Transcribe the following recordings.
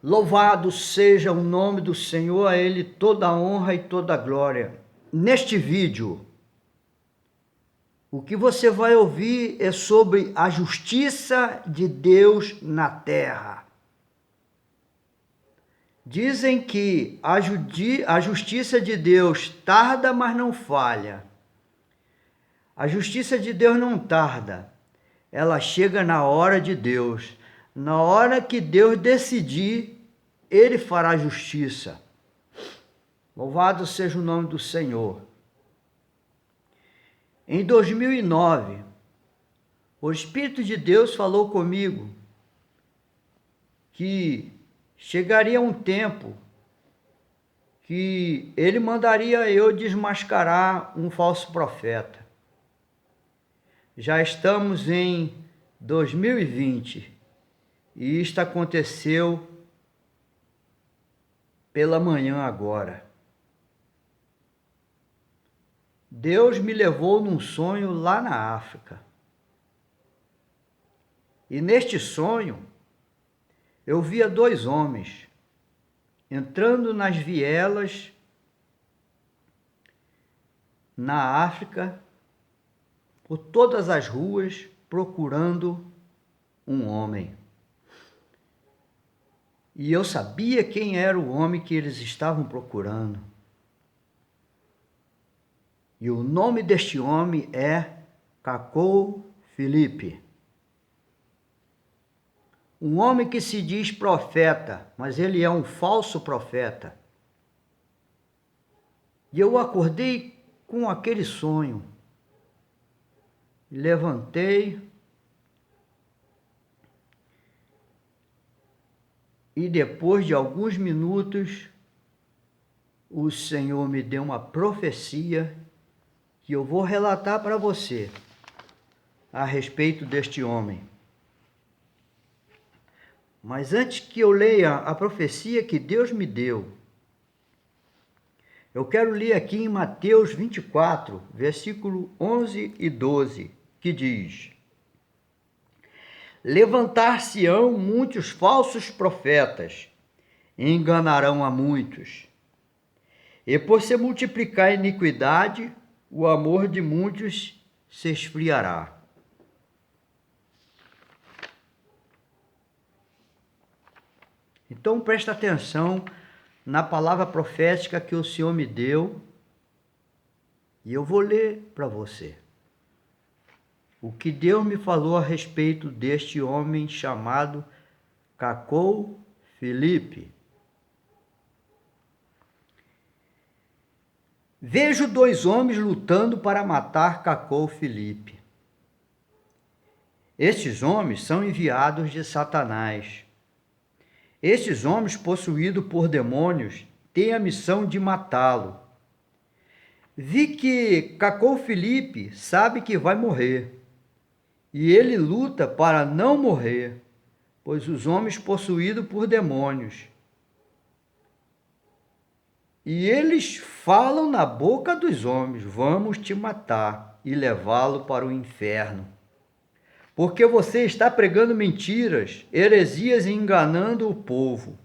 Louvado seja o nome do Senhor, a Ele toda a honra e toda a glória. Neste vídeo, o que você vai ouvir é sobre a justiça de Deus na terra. Dizem que a justiça de Deus tarda, mas não falha. A justiça de Deus não tarda. Ela chega na hora de Deus. Na hora que Deus decidir, Ele fará justiça. Louvado seja o nome do Senhor. Em 2009, o Espírito de Deus falou comigo que chegaria um tempo que Ele mandaria eu desmascarar um falso profeta. Já estamos em 2020 e isto aconteceu pela manhã agora. Deus me levou num sonho lá na África. E neste sonho, eu via dois homens entrando nas vielas na África, por todas as ruas, procurando um homem. E eu sabia quem era o homem que eles estavam procurando. E o nome deste homem é Cacou Filipe. Um homem que se diz profeta, mas ele é um falso profeta. E eu acordei com aquele sonho. Levantei e depois de alguns minutos, o Senhor me deu uma profecia que eu vou relatar para você a respeito deste homem. Mas antes que eu leia a profecia que Deus me deu, eu quero ler aqui em Mateus 24, versículo 11 e 12, que diz: Levantar-se-ão muitos falsos profetas, e enganarão a muitos. E por se multiplicar a iniquidade, o amor de muitos se esfriará. Então presta atenção na palavra profética que o Senhor me deu e eu vou ler para você. O que Deus me falou a respeito deste homem chamado Cacou Filipe. Vejo dois homens lutando para matar Cacou Filipe. Estes homens são enviados de Satanás. Estes homens, possuídos por demônios, têm a missão de matá-lo. Vi que Cacou Filipe sabe que vai morrer, e ele luta para não morrer, pois os homens possuídos por demônios. E eles falam na boca dos homens: vamos te matar e levá-lo para o inferno. Porque você está pregando mentiras, heresias e enganando o povo.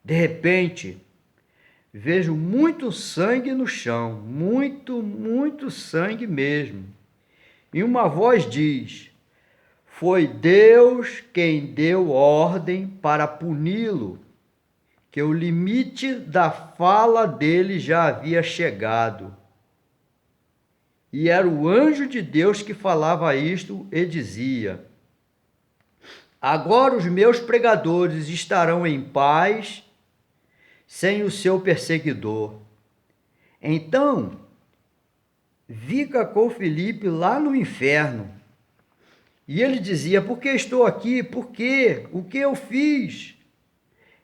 De repente, vejo muito sangue no chão, muito sangue mesmo. E uma voz diz: foi Deus quem deu ordem para puni-lo, que o limite da fala dele já havia chegado. E era o anjo de Deus que falava isto e dizia: agora os meus pregadores estarão em paz, sem o seu perseguidor. Então, vi Cacou Filipe lá no inferno. E ele dizia: por que estou aqui? Por quê? O que eu fiz?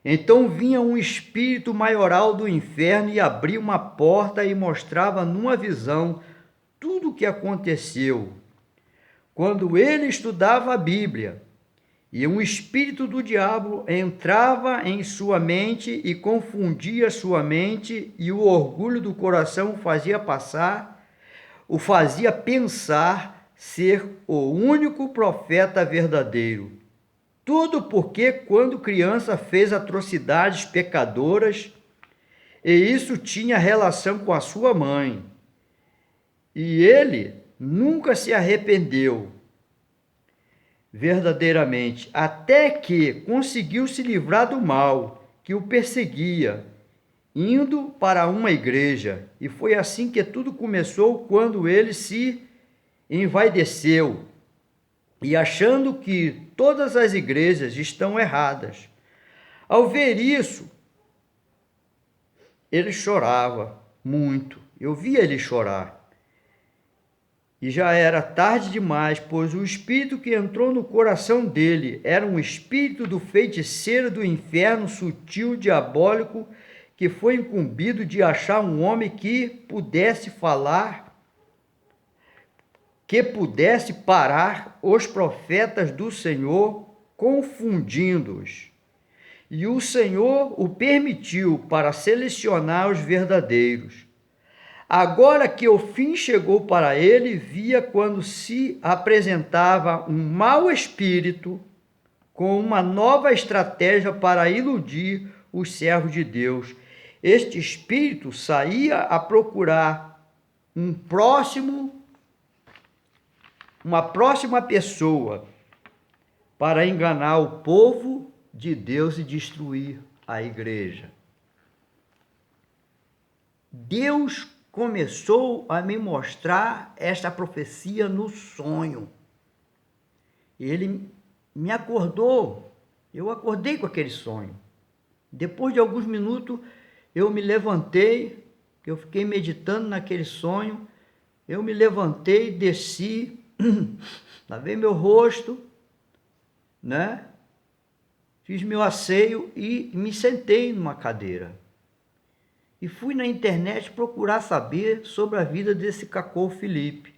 Então vinha um espírito maioral do inferno e abria uma porta e mostrava numa visão tudo o que aconteceu quando ele estudava a Bíblia. E um espírito do diabo entrava em sua mente e confundia sua mente, e o orgulho do coração o fazia pensar ser o único profeta verdadeiro. Tudo porque, quando criança, fez atrocidades pecadoras, e isso tinha relação com a sua mãe. E ele nunca se arrependeu verdadeiramente, até que conseguiu se livrar do mal que o perseguia, indo para uma igreja. E foi assim que tudo começou, quando ele se envaideceu e achando que todas as igrejas estão erradas. Ao ver isso, ele chorava muito. Eu via ele chorar. E já era tarde demais, pois o espírito que entrou no coração dele era um espírito do feiticeiro do inferno sutil, diabólico, que foi incumbido de achar um homem que pudesse falar, que pudesse parar os profetas do Senhor, confundindo-os. E o Senhor o permitiu para selecionar os verdadeiros. Agora que o fim chegou para ele, via quando se apresentava um mau espírito com uma nova estratégia para iludir os servos de Deus. Este espírito saía a procurar uma próxima pessoa para enganar o povo de Deus e destruir a igreja. Deus começou a me mostrar esta profecia no sonho. Ele me acordou, eu acordei com aquele sonho. Depois de alguns minutos, eu me levantei, eu fiquei meditando naquele sonho, eu me levantei, desci, lavei meu rosto, né? Fiz meu asseio e me sentei numa cadeira. E fui na internet procurar saber sobre a vida desse Cacô Felipe.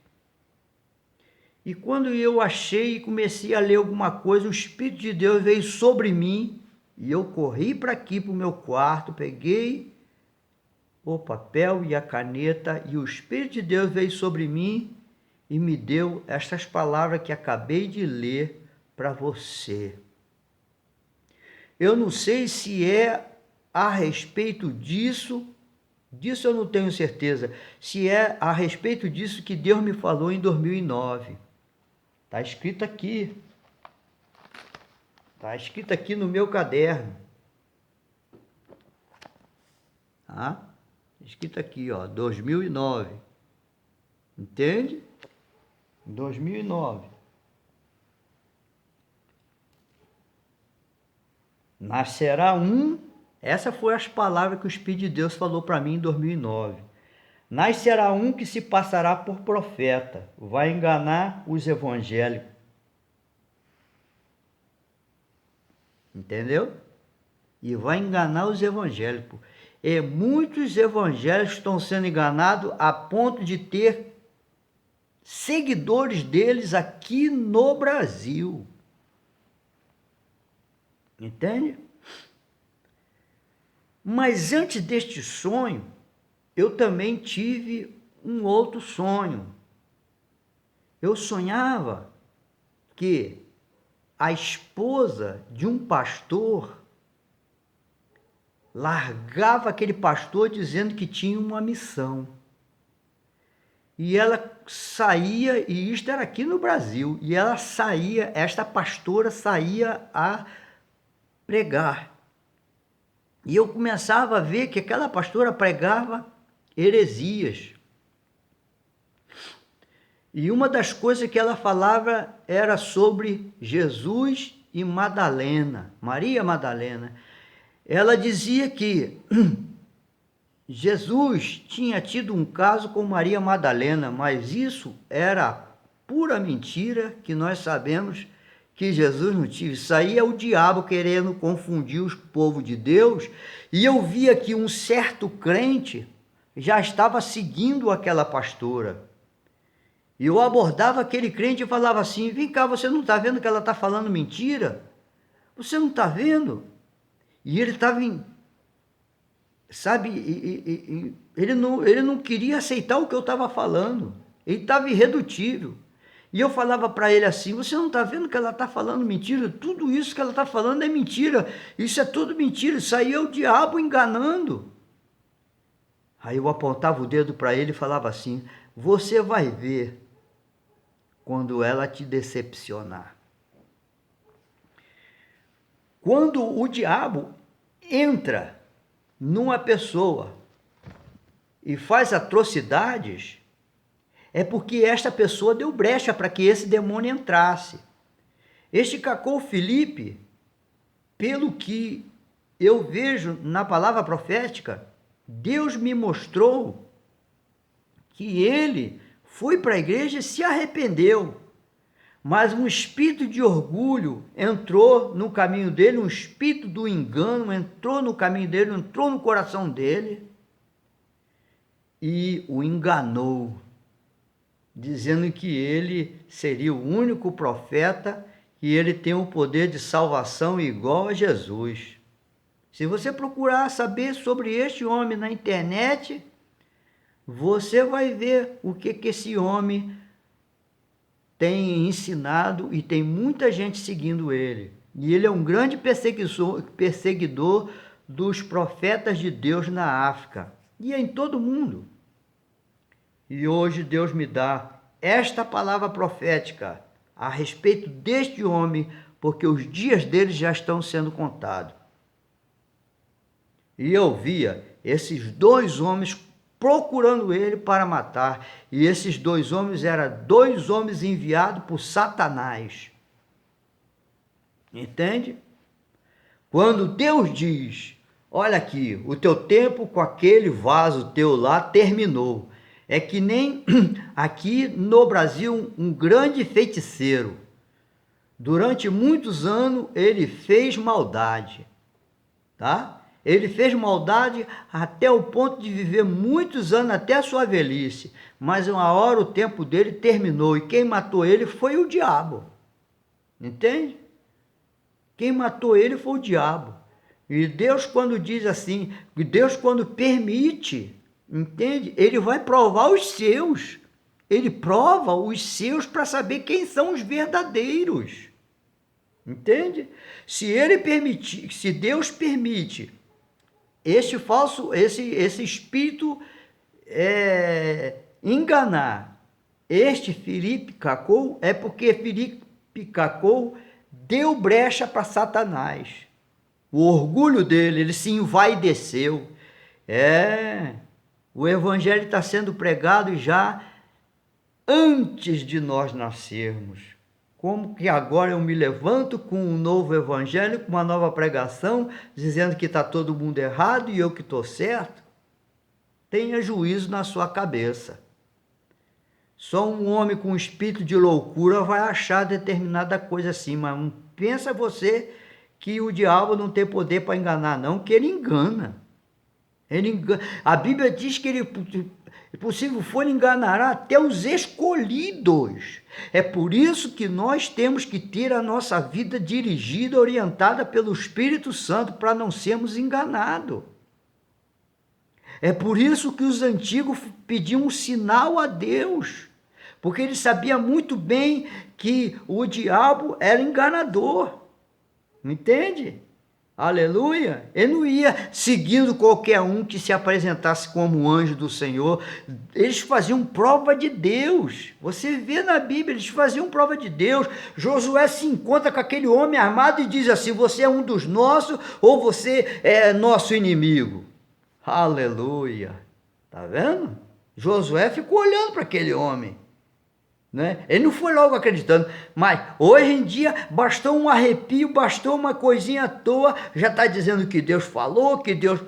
E quando eu achei e comecei a ler alguma coisa, o Espírito de Deus veio sobre mim e eu corri para aqui, para o meu quarto, peguei o papel e a caneta e o Espírito de Deus veio sobre mim e me deu estas palavras que acabei de ler para você. Eu não sei se é a respeito disso eu não tenho certeza, se é a respeito disso que Deus me falou em 2009. Está escrito aqui. Está escrito aqui no meu caderno. Tá? Escrito aqui, ó, 2009. Entende? 2009. Nascerá essa foi as palavras que o Espírito de Deus falou para mim em 2009. Nascerá um que se passará por profeta, vai enganar os evangélicos. Entendeu? E vai enganar os evangélicos. E muitos evangélicos estão sendo enganados a ponto de ter seguidores deles aqui no Brasil. Entende? Mas antes deste sonho, eu também tive um outro sonho. Eu sonhava que a esposa de um pastor largava aquele pastor dizendo que tinha uma missão. E ela saía, e isto era aqui no Brasil, e ela saía, esta pastora saía a pregar. E eu começava a ver que aquela pastora pregava heresias. E uma das coisas que ela falava era sobre Jesus e Madalena, Maria Madalena. Ela dizia que Jesus tinha tido um caso com Maria Madalena, mas isso era pura mentira, que nós sabemos que Jesus não tive. Isso aí é o diabo querendo confundir os povos de Deus. E eu via que um certo crente já estava seguindo aquela pastora. E eu abordava aquele crente e falava assim: vem cá, você não está vendo que ela está falando mentira? Você não está vendo? E ele estava sabe, ele não queria aceitar o que eu estava falando. Ele estava irredutível. E eu falava para ele assim: você não está vendo que ela está falando mentira? Tudo isso que ela está falando é mentira. Isso é tudo mentira. Isso aí é o diabo enganando. Aí eu apontava o dedo para ele e falava assim: você vai ver quando ela te decepcionar. Quando o diabo entra numa pessoa e faz atrocidades, é porque esta pessoa deu brecha para que esse demônio entrasse. Este Cacou Felipe, pelo que eu vejo na palavra profética, Deus me mostrou que ele foi para a igreja e se arrependeu. Mas um espírito de orgulho entrou no caminho dele, um espírito do engano entrou no caminho dele, entrou no coração dele e o enganou, dizendo que ele seria o único profeta e ele tem o poder de salvação igual a Jesus. Se você procurar saber sobre este homem na internet, você vai ver o que esse homem tem ensinado e tem muita gente seguindo ele. E ele é um grande perseguidor dos profetas de Deus na África e em todo o mundo. E hoje Deus me dá esta palavra profética a respeito deste homem, porque os dias dele já estão sendo contados. E eu via esses dois homens procurando ele para matar. E esses dois homens eram dois homens enviados por Satanás. Entende? Quando Deus diz: olha aqui, o teu tempo com aquele vaso teu lá terminou. É que nem aqui no Brasil um grande feiticeiro. Durante muitos anos ele fez maldade, tá? Ele fez maldade até o ponto de viver muitos anos, até a sua velhice. Mas uma hora o tempo dele terminou e quem matou ele foi o diabo. Entende? Quem matou ele foi o diabo. E Deus, quando diz assim, Deus quando permite, entende? Ele vai provar os seus. Ele prova os seus para saber quem são os verdadeiros. Entende? Se ele permitir, se Deus permite esse espírito enganar este Felipe Cacou, é porque Felipe Cacou deu brecha para Satanás. O orgulho dele, ele se envaideceu. O evangelho está sendo pregado já antes de nós nascermos. Como que agora eu me levanto com um novo evangelho, com uma nova pregação, dizendo que está todo mundo errado e eu que estou certo? Tenha juízo na sua cabeça. Só um homem com espírito de loucura vai achar determinada coisa assim, mas não pensa você que o diabo não tem poder para enganar, não, que ele engana. Ele engana. A Bíblia diz que ele, possível for, enganará até os escolhidos. É por isso que nós temos que ter a nossa vida dirigida, orientada pelo Espírito Santo, para não sermos enganados. É por isso que os antigos pediam um sinal a Deus, porque eles sabiam muito bem que o diabo era enganador. Entende? Aleluia! Ele não ia seguindo qualquer um que se apresentasse como anjo do Senhor. Eles faziam prova de Deus. Você vê na Bíblia, eles faziam prova de Deus. Josué se encontra com aquele homem armado e diz assim: você é um dos nossos ou você é nosso inimigo? Aleluia! Tá vendo? Josué ficou olhando para aquele homem. Né? Ele não foi logo acreditando, mas hoje em dia bastou um arrepio, bastou uma coisinha à toa, já está dizendo que Deus falou, que Deus...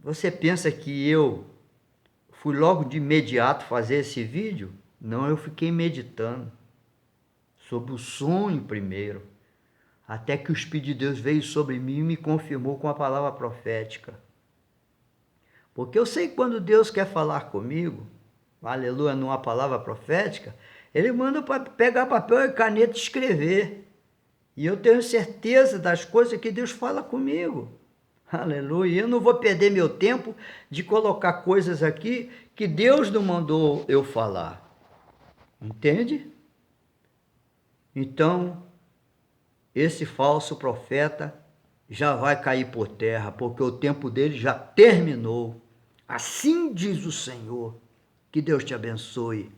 Você pensa que eu fui logo de imediato fazer esse vídeo? Não, eu fiquei meditando sobre o sonho primeiro, até que o Espírito de Deus veio sobre mim e me confirmou com a palavra profética. Porque eu sei que quando Deus quer falar comigo, aleluia, numa palavra profética, ele manda para pegar papel e caneta e escrever. E eu tenho certeza das coisas que Deus fala comigo. Aleluia. Eu não vou perder meu tempo de colocar coisas aqui que Deus não mandou eu falar. Entende? então esse falso profeta já vai cair por terra, porque o tempo dele já terminou. Assim diz o Senhor. Que Deus te abençoe.